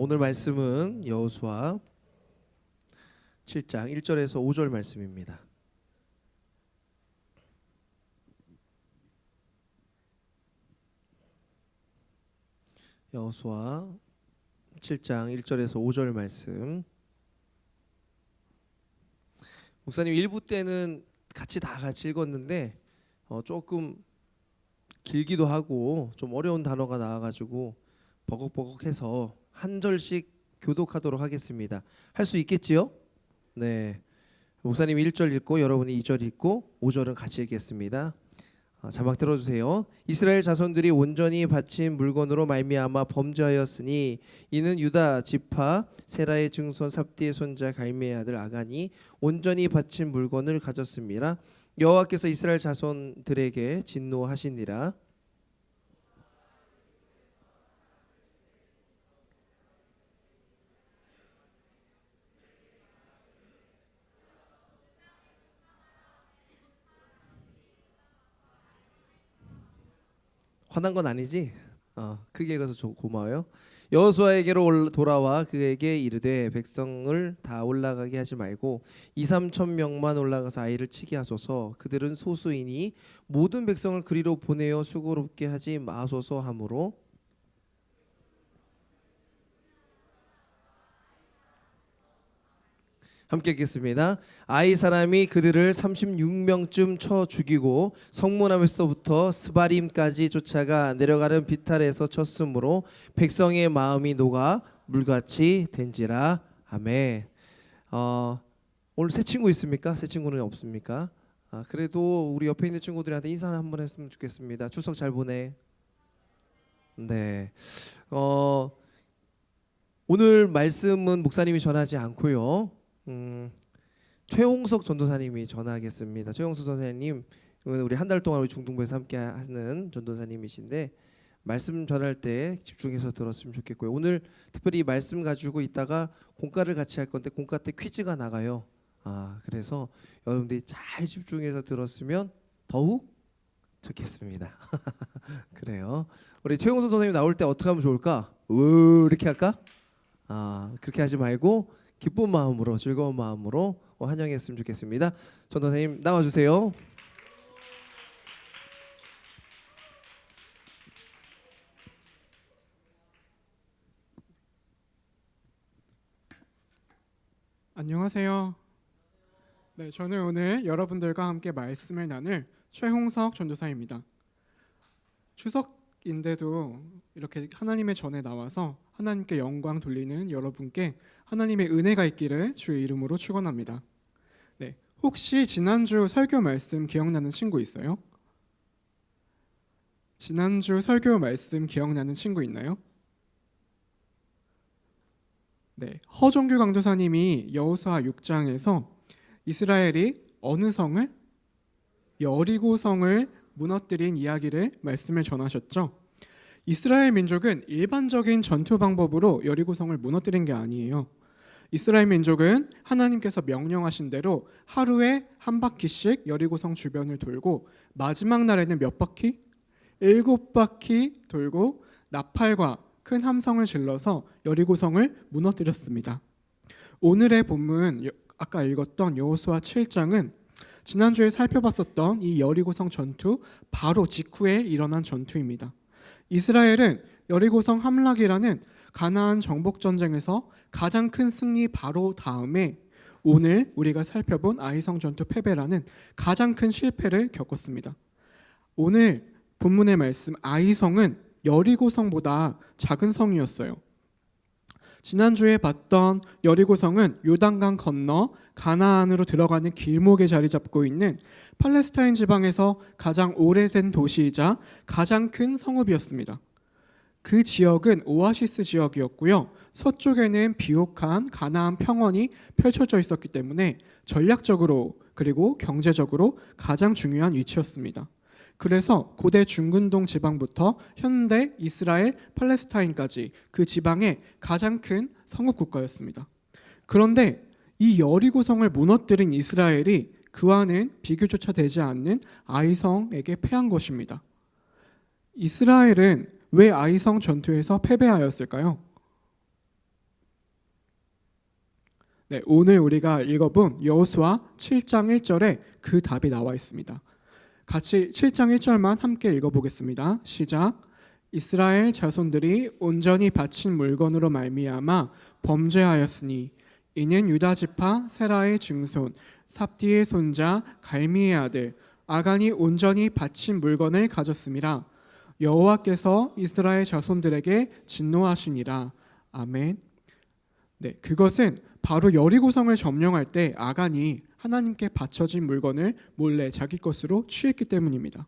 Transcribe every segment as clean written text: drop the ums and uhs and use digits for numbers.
오늘 말씀은 여호수아 7장 1절에서 5절 말씀입니다. 여호수아 7장 1절에서 5절 말씀. 목사님 1부 때는 같이 읽었는데 조금 길기도 하고 좀 어려운 단어가 나와가지고 버벅버벅해서 한 절씩 교독하도록 하겠습니다. 할 수 있겠지요? 네. 목사님이 1절 읽고 여러분이 2절 읽고 5절은 같이 읽겠습니다. 자막 들어주세요. 이스라엘 자손들이 온전히 바친 물건으로 말미암아 범죄하였으니 이는 유다 지파 세라의 증손 삽디의 손자 갈미의 아들 아간이 온전히 바친 물건을 가졌습니다. 여호와께서 이스라엘 자손들에게 진노하시니라. 화난 건 아니지? 크게 읽어서 고마워요. 여호수아에게로 돌아와 그에게 이르되 백성을 다 올라가게 하지 말고 2-3천 명만 올라가서 아이를 치게 하소서. 그들은 소수이니 모든 백성을 그리로 보내어 수고롭게 하지 마소서 하므로 함께 읽겠습니다. 아이 사람이 그들을 36명쯤 쳐 죽이고 성문함에서부터 스바림까지 쫓아가 내려가는 비탈에서 쳤으므로 백성의 마음이 녹아 물같이 된지라. 아멘. 오늘 새 친구 있습니까? 새 친구는 없습니까? 그래도 우리 옆에 있는 친구들한테 인사 한번 했으면 좋겠습니다. 추석 잘 보내. 네. 오늘 말씀은 목사님이 전하지 않고요. 최홍석 전도사님이 전하겠습니다. 최홍석 전도사님 우리 한 달 동안 우리 중등부에서 함께 하는 전도사님이신데 말씀 전할 때 집중해서 들었으면 좋겠고요. 오늘 특별히 말씀 가지고 있다가 공과를 같이 할 건데 공과 때 퀴즈가 나가요. 그래서 여러분들이 잘 집중해서 들었으면 더욱 좋겠습니다. 그래요. 우리 최홍석 선생님 나올 때 어떻게 하면 좋을까? 이렇게 할까? 그렇게 하지 말고 기쁜 마음으로 즐거운 마음으로 환영했으면 좋겠습니다. 전도사님 나와주세요. 안녕하세요. 네, 저는 오늘 여러분들과 함께 말씀을 나눌 최홍석 전도사입니다. 추석인데도 이렇게 하나님의 전에 나와서 하나님께 영광 돌리는 여러분께 하나님의 은혜가 있기를 주의 이름으로 축원합니다. 네, 혹시 지난주 설교 말씀 기억나는 친구 있어요? 지난주 설교 말씀 기억나는 친구 있나요? 네, 허종규 강도사님이 여호수아 6장에서 이스라엘이 어느 성을? 여리고 성을 무너뜨린 이야기를 말씀을 전하셨죠. 이스라엘 민족은 일반적인 전투 방법으로 여리고 성을 무너뜨린 게 아니에요. 이스라엘 민족은 하나님께서 명령하신 대로 하루에 한 바퀴씩 여리고 성 주변을 돌고 마지막 날에는 몇 바퀴? 7바퀴 돌고 나팔과 큰 함성을 질러서 여리고 성을 무너뜨렸습니다. 오늘의 본문 아까 읽었던 여호수아 7장은 지난주에 살펴봤었던 이 여리고성 전투 바로 직후에 일어난 전투입니다. 이스라엘은 여리고성 함락이라는 가나안 정복 전쟁에서 가장 큰 승리 바로 다음에 오늘 우리가 살펴본 아이성 전투 패배라는 가장 큰 실패를 겪었습니다. 오늘 본문의 말씀 아이성은 여리고성보다 작은 성이었어요. 지난주에 봤던 여리고성은 요단강 건너 가나안으로 들어가는 길목에 자리 잡고 있는 팔레스타인 지방에서 가장 오래된 도시이자 가장 큰 성읍이었습니다. 그 지역은 오아시스 지역이었고요. 서쪽에는 비옥한 가나안 평원이 펼쳐져 있었기 때문에 전략적으로 그리고 경제적으로 가장 중요한 위치였습니다. 그래서 고대 중근동 지방부터 현대 이스라엘 팔레스타인까지 그 지방의 가장 큰 성읍 국가였습니다. 그런데 이 여리고성을 무너뜨린 이스라엘이 그와는 비교조차 되지 않는 아이성에게 패한 것입니다. 이스라엘은 왜 아이성 전투에서 패배하였을까요? 네, 오늘 우리가 읽어본 여호수아 7장 1절에 그 답이 나와 있습니다. 같이 7장 1절만 함께 읽어보겠습니다. 시작. 이스라엘 자손들이 온전히 바친 물건으로 말미암아 범죄하였으니 이는 유다 지파 세라의 증손 삽디의 손자 갈미의 아들 아간이 온전히 바친 물건을 가졌음이라. 여호와께서 이스라엘 자손들에게 진노하시니라. 아멘. 네, 그것은 바로 여리고성을 점령할 때 아간이 하나님께 바쳐진 물건을 몰래 자기 것으로 취했기 때문입니다.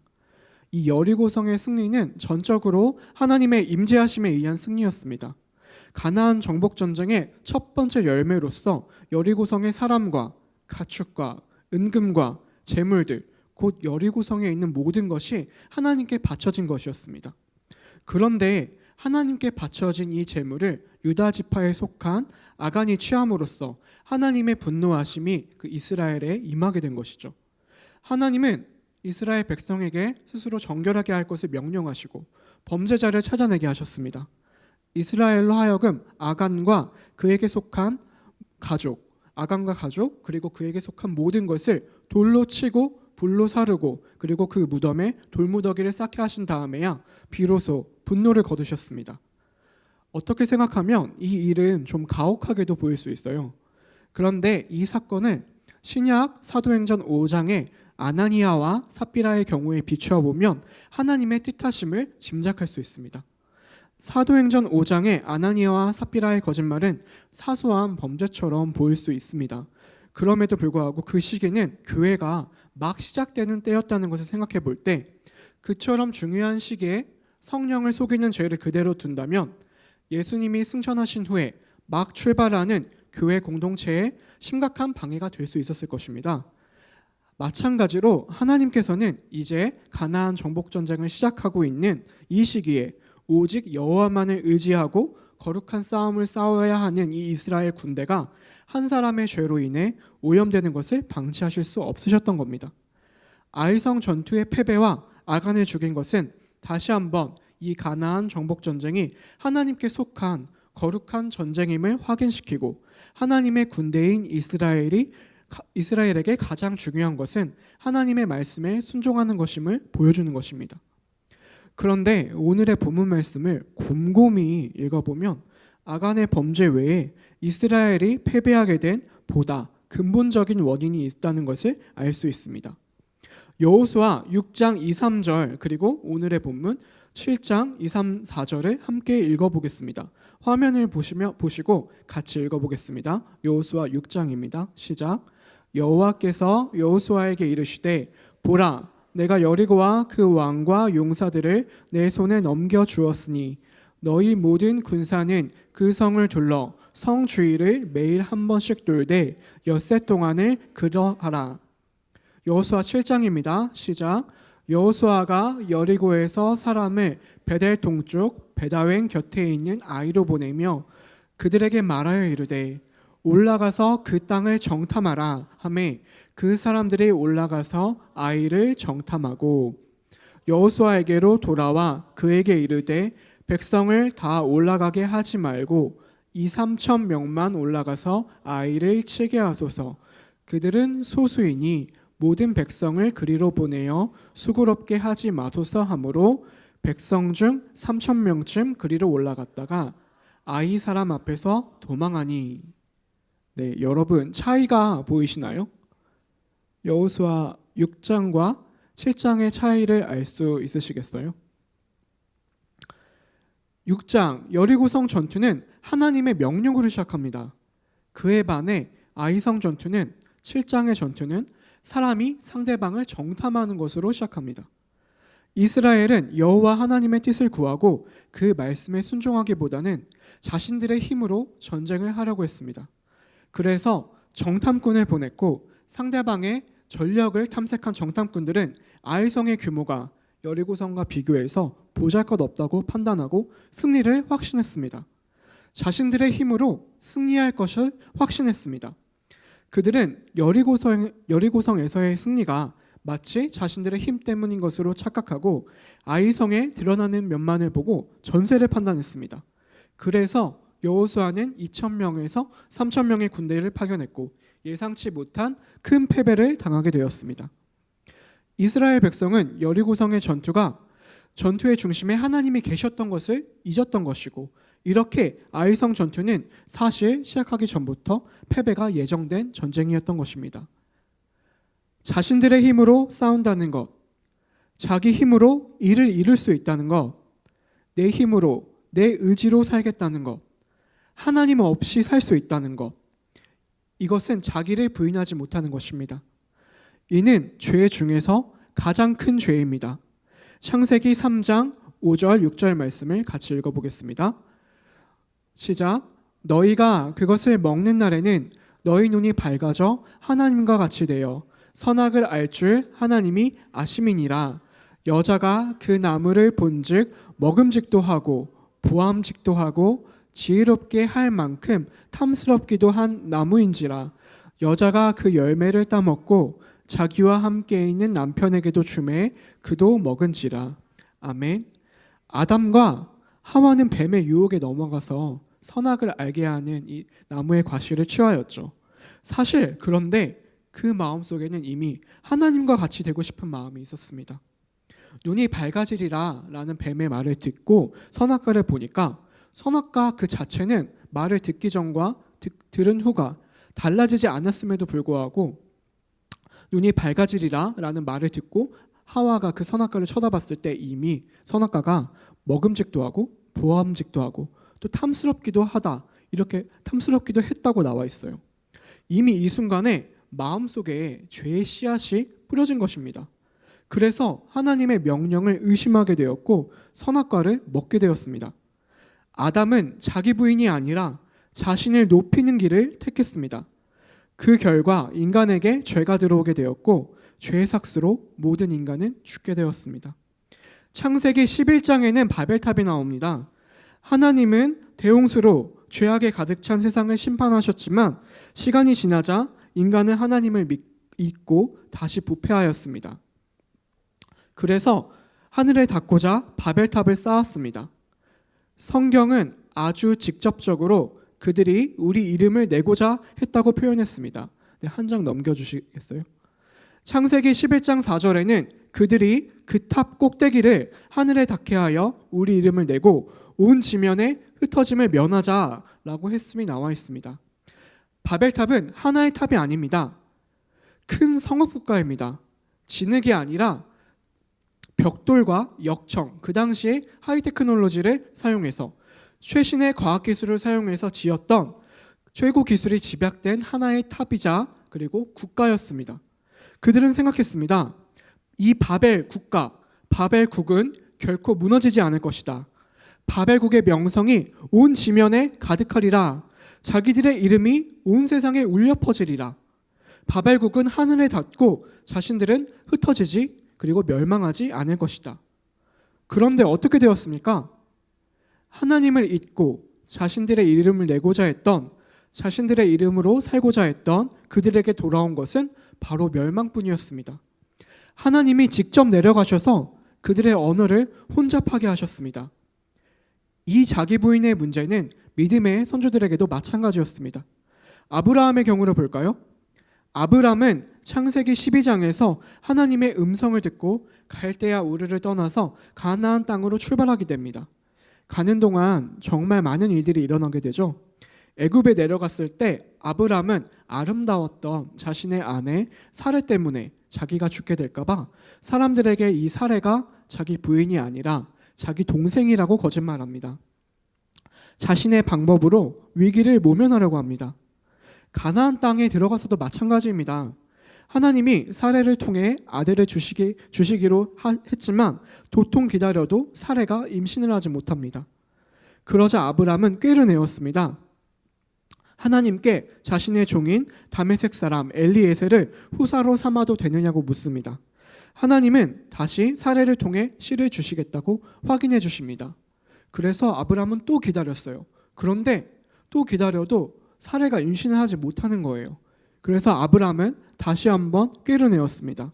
이 여리고성의 승리는 전적으로 하나님의 임재하심에 의한 승리였습니다. 가나안 정복 전쟁의 첫 번째 열매로서 여리고성의 사람과 가축과 은금과 재물들, 곧 여리고성에 있는 모든 것이 하나님께 바쳐진 것이었습니다. 그런데 하나님께 바쳐진 이 재물을 유다 지파에 속한 아간이 취함으로써 하나님의 분노하심이 그 이스라엘에 임하게 된 것이죠. 하나님은 이스라엘 백성에게 스스로 정결하게 할 것을 명령하시고 범죄자를 찾아내게 하셨습니다. 이스라엘로 하여금 아간과 그에게 속한 가족, 아간과 가족 그리고 그에게 속한 모든 것을 돌로 치고 불로 사르고 그리고 그 무덤에 돌무더기를 쌓게 하신 다음에야 비로소 분노를 거두셨습니다. 어떻게 생각하면 이 일은 좀 가혹하게도 보일 수 있어요. 그런데 이 사건을 신약 사도행전 5장의 아나니아와 삽비라의 경우에 비추어 보면 하나님의 뜻하심을 짐작할 수 있습니다. 사도행전 5장의 아나니아와 삽비라의 거짓말은 사소한 범죄처럼 보일 수 있습니다. 그럼에도 불구하고 그 시기는 교회가 막 시작되는 때였다는 것을 생각해 볼 때 그처럼 중요한 시기에 성령을 속이는 죄를 그대로 둔다면 예수님이 승천하신 후에 막 출발하는 교회 공동체에 심각한 방해가 될 수 있었을 것입니다. 마찬가지로 하나님께서는 이제 가나안 정복 전쟁을 시작하고 있는 이 시기에 오직 여호와만을 의지하고 거룩한 싸움을 싸워야 하는 이 이스라엘 군대가 한 사람의 죄로 인해 오염되는 것을 방치하실 수 없으셨던 겁니다. 아이성 전투의 패배와 아간을 죽인 것은 다시 한번 이 가나안 정복 전쟁이 하나님께 속한 거룩한 전쟁임을 확인시키고 하나님의 군대인 이스라엘에게 가장 중요한 것은 하나님의 말씀에 순종하는 것임을 보여주는 것입니다. 그런데 오늘의 본문 말씀을 곰곰이 읽어보면 아간의 범죄 외에 이스라엘이 패배하게 된 보다 근본적인 원인이 있다는 것을 알 수 있습니다. 여호수아 6장 2, 3절 그리고 오늘의 본문 7장 2, 3, 4절을 함께 읽어보겠습니다. 화면을 보시고 같이 읽어보겠습니다. 여호수아 6장입니다. 시작. 여호와께서 여호수아에게 이르시되 보라 내가 여리고와 그 왕과 용사들을 내 손에 넘겨 주었으니 너희 모든 군사는 그 성을 둘러 성 주위를 매일 한 번씩 돌되 엿새 동안을 그러하라. 여호수아 7장입니다. 시작. 여호수아가 여리고에서 사람을 베델 동쪽 베다웬 곁에 있는 아이로 보내며 그들에게 말하여 이르되 올라가서 그 땅을 정탐하라 하매 그 사람들이 올라가서 아이를 정탐하고 여호수아에게로 돌아와 그에게 이르되 백성을 다 올라가게 하지 말고 2-3천 명만 올라가서 아이를 치게 하소서. 그들은 소수이니 모든 백성을 그리로 보내어 수고롭게 하지 마소서 하므로 백성 중 3천 명쯤 그리로 올라갔다가 아이 사람 앞에서 도망하니. 네, 여러분 차이가 보이시나요? 여호수아 6장과 7장의 차이를 알 수 있으시겠어요? 6장 여리고성 전투는 하나님의 명령으로 시작합니다. 그에 반해 아이성 전투는 7장의 전투는 사람이 상대방을 정탐하는 것으로 시작합니다. 이스라엘은 여호와 하나님의 뜻을 구하고 그 말씀에 순종하기보다는 자신들의 힘으로 전쟁을 하려고 했습니다. 그래서 정탐꾼을 보냈고 상대방의 전력을 탐색한 정탐꾼들은 아이성의 규모가 여리고성과 비교해서 보잘것없다고 판단하고 승리를 확신했습니다. 자신들의 힘으로 승리할 것을 확신했습니다. 그들은 여리고성에서의 승리가 마치 자신들의 힘 때문인 것으로 착각하고 아이성에 드러나는 면만을 보고 전세를 판단했습니다. 그래서 여호수아는 2,000명에서 3,000명의 군대를 파견했고 예상치 못한 큰 패배를 당하게 되었습니다. 이스라엘 백성은 여리고성의 전투의 중심에 하나님이 계셨던 것을 잊었던 것이고, 이렇게 아이성 전투는 사실 시작하기 전부터 패배가 예정된 전쟁이었던 것입니다. 자신들의 힘으로 싸운다는 것, 자기 힘으로 일을 이룰 수 있다는 것, 내 힘으로, 내 의지로 살겠다는 것, 하나님 없이 살 수 있다는 것, 이것은 자기를 부인하지 못하는 것입니다. 이는 죄 중에서 가장 큰 죄입니다. 창세기 3장 5절 6절 말씀을 같이 읽어보겠습니다. 시작. 너희가 그것을 먹는 날에는 너희 눈이 밝아져 하나님과 같이 되어 선악을 알 줄 하나님이 아심이니라. 여자가 그 나무를 본즉 먹음직도 하고 보암직도 하고 지혜롭게 할 만큼 탐스럽기도 한 나무인지라. 여자가 그 열매를 따먹고 자기와 함께 있는 남편에게도 주매 그도 먹은지라. 아멘. 아담과 하와는 뱀의 유혹에 넘어가서 선악을 알게 하는 이 나무의 과실을 취하였죠. 사실 그런데 그 마음속에는 이미 하나님과 같이 되고 싶은 마음이 있었습니다. 눈이 밝아지리라 라는 뱀의 말을 듣고 선악과를 보니까 선악과 그 자체는 말을 듣기 전과 들은 후가 달라지지 않았음에도 불구하고 눈이 밝아지리라 라는 말을 듣고 하와가 그 선악과를 쳐다봤을 때 이미 선악과가 먹음직도 하고 보암직도 하고 또 탐스럽기도 하다, 이렇게 탐스럽기도 했다고 나와 있어요. 이미 이 순간에 마음속에 죄의 씨앗이 뿌려진 것입니다. 그래서 하나님의 명령을 의심하게 되었고 선악과를 먹게 되었습니다. 아담은 자기 부인이 아니라 자신을 높이는 길을 택했습니다. 그 결과 인간에게 죄가 들어오게 되었고 죄의 삭스로 모든 인간은 죽게 되었습니다. 창세기 11장에는 바벨탑이 나옵니다. 하나님은 대홍수로 죄악에 가득 찬 세상을 심판하셨지만 시간이 지나자 인간은 하나님을 잊고 다시 부패하였습니다. 그래서 하늘을 닫고자 바벨탑을 쌓았습니다. 성경은 아주 직접적으로 그들이 우리 이름을 내고자 했다고 표현했습니다. 네, 한 장 넘겨주시겠어요? 창세기 11장 4절에는 그들이 그 탑 꼭대기를 하늘에 닿게 하여 우리 이름을 내고 온 지면에 흩어짐을 면하자라고 했음이 나와 있습니다. 바벨탑은 하나의 탑이 아닙니다. 큰 성읍국가입니다. 진흙이 아니라 벽돌과 역청, 그 당시에 하이테크놀로지를 사용해서 최신의 과학기술을 사용해서 지었던 최고 기술이 집약된 하나의 탑이자 그리고 국가였습니다. 그들은 생각했습니다. 이 바벨 국가, 바벨국은 결코 무너지지 않을 것이다. 바벨국의 명성이 온 지면에 가득하리라. 자기들의 이름이 온 세상에 울려 퍼지리라. 바벨국은 하늘에 닿고 자신들은 흩어지지 그리고 멸망하지 않을 것이다. 그런데 어떻게 되었습니까? 하나님을 잊고 자신들의 이름을 내고자 했던, 자신들의 이름으로 살고자 했던 그들에게 돌아온 것은 바로 멸망뿐이었습니다. 하나님이 직접 내려가셔서 그들의 언어를 혼잡하게 하셨습니다. 이 자기 부인의 문제는 믿음의 선조들에게도 마찬가지였습니다. 아브라함의 경우를 볼까요? 아브람은 창세기 12장에서 하나님의 음성을 듣고 갈대아 우르를 떠나서 가나안 땅으로 출발하게 됩니다. 가는 동안 정말 많은 일들이 일어나게 되죠. 애굽에 내려갔을 때 아브람은 아름다웠던 자신의 아내 사레 때문에 자기가 죽게 될까봐 사람들에게 이 사레가 자기 부인이 아니라 자기 동생이라고 거짓말합니다. 자신의 방법으로 위기를 모면하려고 합니다. 가나안 땅에 들어가서도 마찬가지입니다. 하나님이 사레를 통해 아들을 주시기로 했지만 도통 기다려도 사레가 임신을 하지 못합니다. 그러자 아브람은 꾀를 내었습니다. 하나님께 자신의 종인 다메섹 사람 엘리에셀을 후사로 삼아도 되느냐고 묻습니다. 하나님은 다시 사레를 통해 씨를 주시겠다고 확인해 주십니다. 그래서 아브람은 또 기다렸어요. 그런데 또 기다려도 사레가 임신을 하지 못하는 거예요. 그래서 아브람은 다시 한번 꾀를 내었습니다.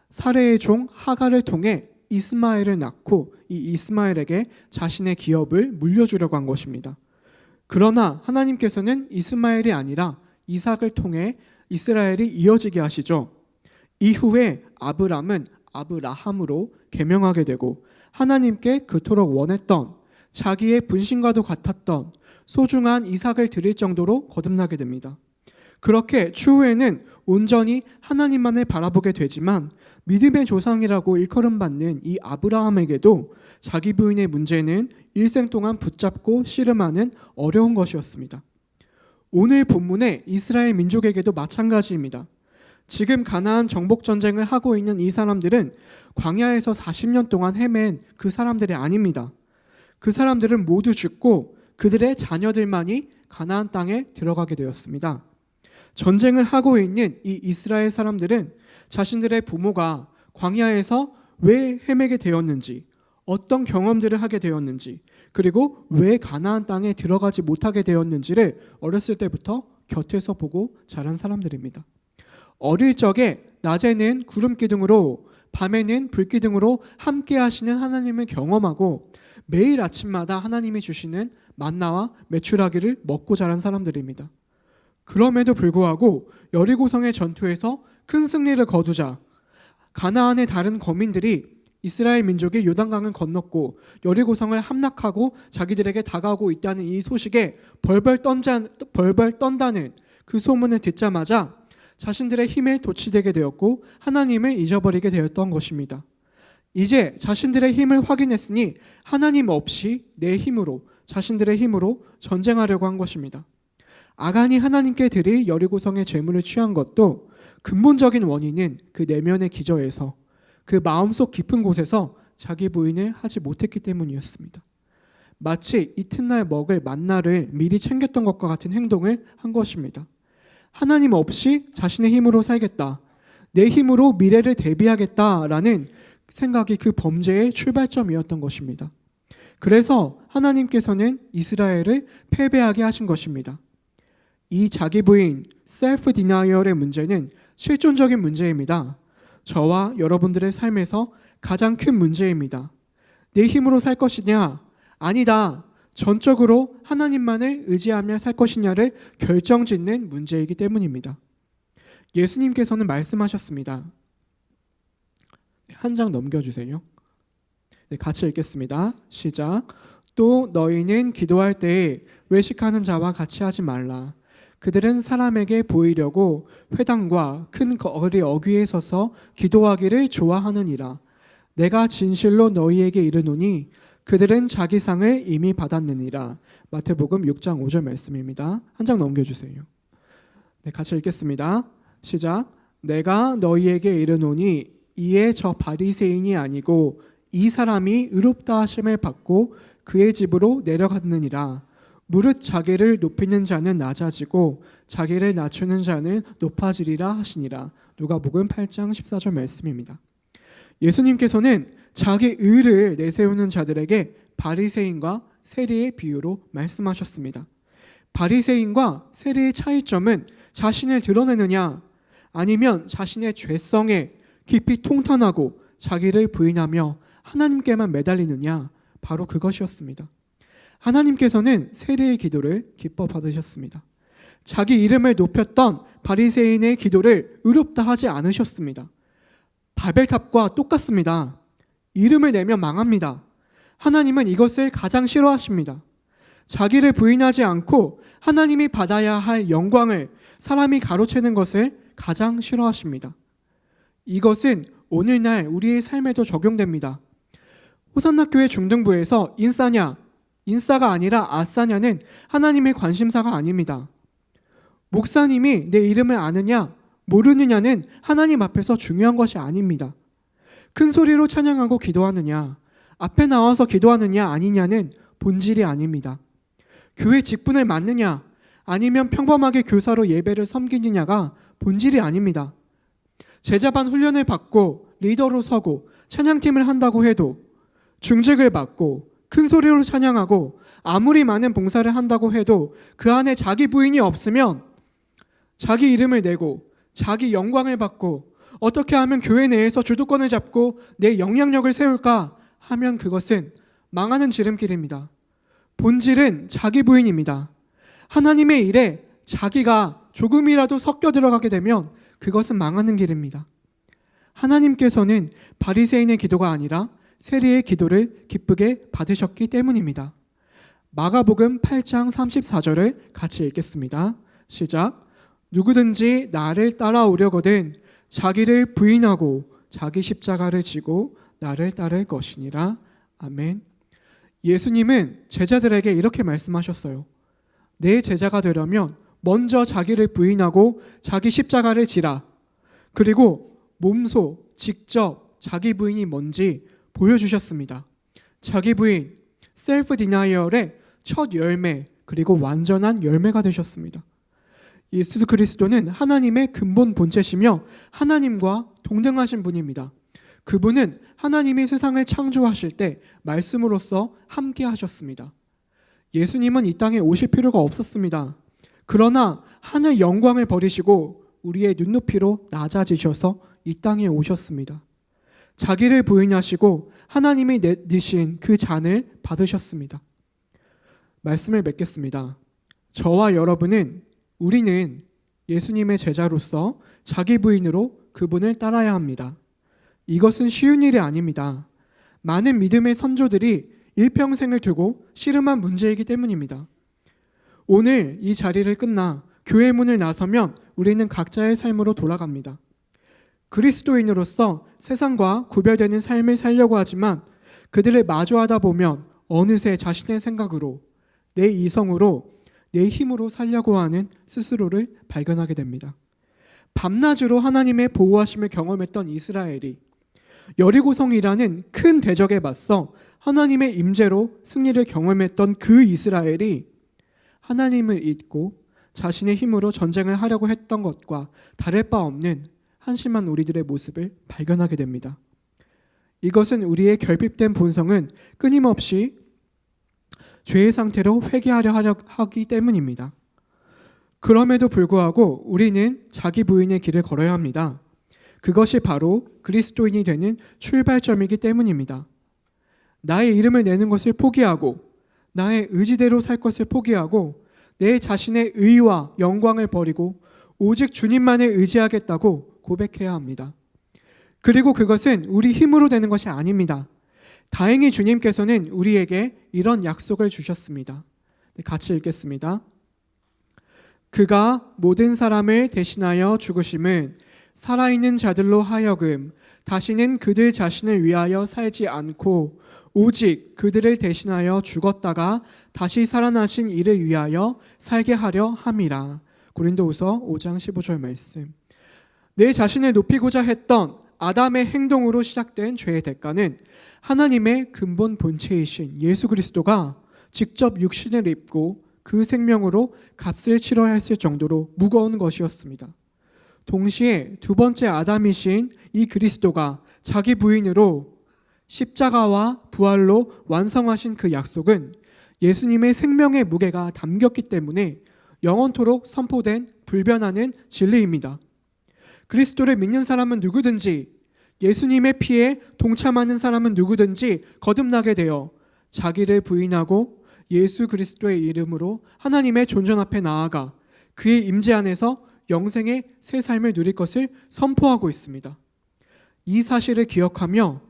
사레의 종 하갈을 통해 이스마엘을 낳고 이 이스마엘에게 자신의 기업을 물려주려고 한 것입니다. 그러나 하나님께서는 이스마엘이 아니라 이삭을 통해 이스라엘이 이어지게 하시죠. 이후에 아브람은 아브라함으로 개명하게 되고 하나님께 그토록 원했던 자기의 분신과도 같았던 소중한 이삭을 드릴 정도로 거듭나게 됩니다. 그렇게 추후에는 온전히 하나님만을 바라보게 되지만 믿음의 조상이라고 일컬음받는 이 아브라함에게도 자기 부인의 문제는 일생 동안 붙잡고 씨름하는 어려운 것이었습니다. 오늘 본문의 이스라엘 민족에게도 마찬가지입니다. 지금 가나안 정복 전쟁을 하고 있는 이 사람들은 광야에서 40년 동안 헤맨 그 사람들이 아닙니다. 그 사람들은 모두 죽고 그들의 자녀들만이 가나안 땅에 들어가게 되었습니다. 전쟁을 하고 있는 이 이스라엘 사람들은 자신들의 부모가 광야에서 왜 헤매게 되었는지, 어떤 경험들을 하게 되었는지, 그리고 왜 가나안 땅에 들어가지 못하게 되었는지를 어렸을 때부터 곁에서 보고 자란 사람들입니다. 어릴 적에 낮에는 구름 기둥으로 밤에는 불 기둥으로 함께 하시는 하나님을 경험하고 매일 아침마다 하나님이 주시는 만나와 메추라기를 먹고 자란 사람들입니다. 그럼에도 불구하고 여리고성의 전투에서 큰 승리를 거두자 가나안의 다른 거민들이 이스라엘 민족이 요단강을 건넜고 여리고성을 함락하고 자기들에게 다가오고 있다는 이 소식에 벌벌 떤다는 그 소문을 듣자마자 자신들의 힘에 도취되게 되었고 하나님을 잊어버리게 되었던 것입니다. 이제 자신들의 힘을 확인했으니 하나님 없이 내 힘으로, 자신들의 힘으로 전쟁하려고 한 것입니다. 아간이 하나님께 드릴 여리고성의 제물을 취한 것도 근본적인 원인은 그 내면의 기저에서, 그 마음속 깊은 곳에서 자기 부인을 하지 못했기 때문이었습니다. 마치 이튿날 먹을 만나를 미리 챙겼던 것과 같은 행동을 한 것입니다. 하나님 없이 자신의 힘으로 살겠다, 내 힘으로 미래를 대비하겠다라는 생각이 그 범죄의 출발점이었던 것입니다. 그래서 하나님께서는 이스라엘을 패배하게 하신 것입니다. 이 자기 부인, 셀프 디나이얼의 문제는 실존적인 문제입니다. 저와 여러분들의 삶에서 가장 큰 문제입니다. 내 힘으로 살 것이냐? 아니다. 전적으로 하나님만을 의지하며 살 것이냐를 결정짓는 문제이기 때문입니다. 예수님께서는 말씀하셨습니다. 한 장 넘겨주세요. 네, 같이 읽겠습니다. 시작. 또 너희는 기도할 때에 외식하는 자와 같이 하지 말라. 그들은 사람에게 보이려고 회당과 큰 거리 어귀에 서서 기도하기를 좋아하느니라. 내가 진실로 너희에게 이르노니 그들은 자기 상을 이미 받았느니라. 마태복음 6장 5절 말씀입니다. 한 장 넘겨주세요. 네, 같이 읽겠습니다. 시작. 내가 너희에게 이르노니 이에 저 바리새인이 아니고 이 사람이 의롭다 하심을 받고 그의 집으로 내려갔느니라. 무릇 자기를 높이는 자는 낮아지고 자기를 낮추는 자는 높아지리라 하시니라. 누가복음 8장 14절 말씀입니다. 예수님께서는 자기 의를 내세우는 자들에게 바리새인과 세리의 비유로 말씀하셨습니다. 바리새인과 세리의 차이점은 자신을 드러내느냐 아니면 자신의 죄성에 깊이 통탄하고 자기를 부인하며 하나님께만 매달리느냐, 바로 그것이었습니다. 하나님께서는 세리의 기도를 기뻐 받으셨습니다. 자기 이름을 높였던 바리새인의 기도를 의롭다 하지 않으셨습니다. 바벨탑과 똑같습니다. 이름을 내면 망합니다. 하나님은 이것을 가장 싫어하십니다. 자기를 부인하지 않고 하나님이 받아야 할 영광을 사람이 가로채는 것을 가장 싫어하십니다. 이것은 오늘날 우리의 삶에도 적용됩니다. 호산나교회 중등부에서 인싸가 아니라 아싸냐는 하나님의 관심사가 아닙니다. 목사님이 내 이름을 아느냐 모르느냐는 하나님 앞에서 중요한 것이 아닙니다. 큰 소리로 찬양하고 기도하느냐, 앞에 나와서 기도하느냐 아니냐는 본질이 아닙니다. 교회 직분을 맡느냐 아니면 평범하게 교사로 예배를 섬기느냐가 본질이 아닙니다. 제자반 훈련을 받고 리더로 서고 찬양팀을 한다고 해도, 중직을 받고 큰 소리로 찬양하고 아무리 많은 봉사를 한다고 해도 그 안에 자기 부인이 없으면 자기 이름을 내고 자기 영광을 받고 어떻게 하면 교회 내에서 주도권을 잡고 내 영향력을 세울까 하면 그것은 망하는 지름길입니다. 본질은 자기 부인입니다. 하나님의 일에 자기가 조금이라도 섞여 들어가게 되면 그것은 망하는 길입니다. 하나님께서는 바리새인의 기도가 아니라 세리의 기도를 기쁘게 받으셨기 때문입니다. 마가복음 8장 34절을 같이 읽겠습니다. 시작. 누구든지 나를 따라오려거든 자기를 부인하고 자기 십자가를 지고 나를 따를 것이니라. 아멘. 예수님은 제자들에게 이렇게 말씀하셨어요. 내 제자가 되려면 먼저 자기를 부인하고 자기 십자가를 지라. 그리고 몸소 직접 자기 부인이 뭔지 보여주셨습니다. 자기 부인, 셀프 디나이얼의 첫 열매, 그리고 완전한 열매가 되셨습니다. 예수 그리스도는 하나님의 근본 본체시며 하나님과 동등하신 분입니다. 그분은 하나님이 세상을 창조하실 때 말씀으로서 함께 하셨습니다. 예수님은 이 땅에 오실 필요가 없었습니다. 그러나 하늘 영광을 버리시고 우리의 눈높이로 낮아지셔서 이 땅에 오셨습니다. 자기를 부인하시고 하나님이 내리신 그 잔을 받으셨습니다. 말씀을 맺겠습니다. 저와 우리는 예수님의 제자로서 자기 부인으로 그분을 따라야 합니다. 이것은 쉬운 일이 아닙니다. 많은 믿음의 선조들이 일평생을 두고 씨름한 문제이기 때문입니다. 오늘 이 자리를 끝나 교회 문을 나서면 우리는 각자의 삶으로 돌아갑니다. 그리스도인으로서 세상과 구별되는 삶을 살려고 하지만 그들을 마주하다 보면 어느새 자신의 생각으로, 내 이성으로, 내 힘으로 살려고 하는 스스로를 발견하게 됩니다. 밤낮으로 하나님의 보호하심을 경험했던 이스라엘이 여리고성이라는 큰 대적에 맞서 하나님의 임재로 승리를 경험했던 그 이스라엘이 하나님을 잊고 자신의 힘으로 전쟁을 하려고 했던 것과 다를 바 없는 한심한 우리들의 모습을 발견하게 됩니다. 이것은 우리의 결핍된 본성은 끊임없이 죄의 상태로 회개하려 하기 때문입니다. 그럼에도 불구하고 우리는 자기 부인의 길을 걸어야 합니다. 그것이 바로 그리스도인이 되는 출발점이기 때문입니다. 나의 이름을 내는 것을 포기하고 나의 의지대로 살 것을 포기하고 내 자신의 의와 영광을 버리고 오직 주님만을 의지하겠다고 고백해야 합니다. 그리고 그것은 우리 힘으로 되는 것이 아닙니다. 다행히 주님께서는 우리에게 이런 약속을 주셨습니다. 같이 읽겠습니다. 그가 모든 사람을 대신하여 죽으심은 살아있는 자들로 하여금 다시는 그들 자신을 위하여 살지 않고 오직 그들을 대신하여 죽었다가 다시 살아나신 이를 위하여 살게 하려 함이라. 고린도후서 5장 15절 말씀. 내 자신을 높이고자 했던 아담의 행동으로 시작된 죄의 대가는 하나님의 근본 본체이신 예수 그리스도가 직접 육신을 입고 그 생명으로 값을 치러야 했을 정도로 무거운 것이었습니다. 동시에 두 번째 아담이신 이 그리스도가 자기 부인으로 십자가와 부활로 완성하신 그 약속은 예수님의 생명의 무게가 담겼기 때문에 영원토록 선포된 불변하는 진리입니다. 그리스도를 믿는 사람은 누구든지, 예수님의 피에 동참하는 사람은 누구든지 거듭나게 되어 자기를 부인하고 예수 그리스도의 이름으로 하나님의 존전 앞에 나아가 그의 임재 안에서 영생의 새 삶을 누릴 것을 선포하고 있습니다. 이 사실을 기억하며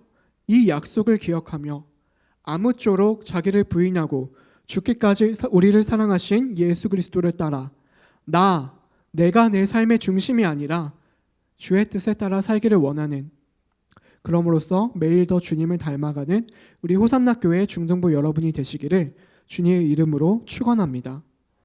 이 약속을 기억하며 아무쪼록 자기를 부인하고 죽기까지 우리를 사랑하신 예수 그리스도를 따라 내가 내 삶의 중심이 아니라 주의 뜻에 따라 살기를 원하는, 그럼으로써 매일 더 주님을 닮아가는 우리 호산나 교회 중등부 여러분이 되시기를 주님의 이름으로 축원합니다.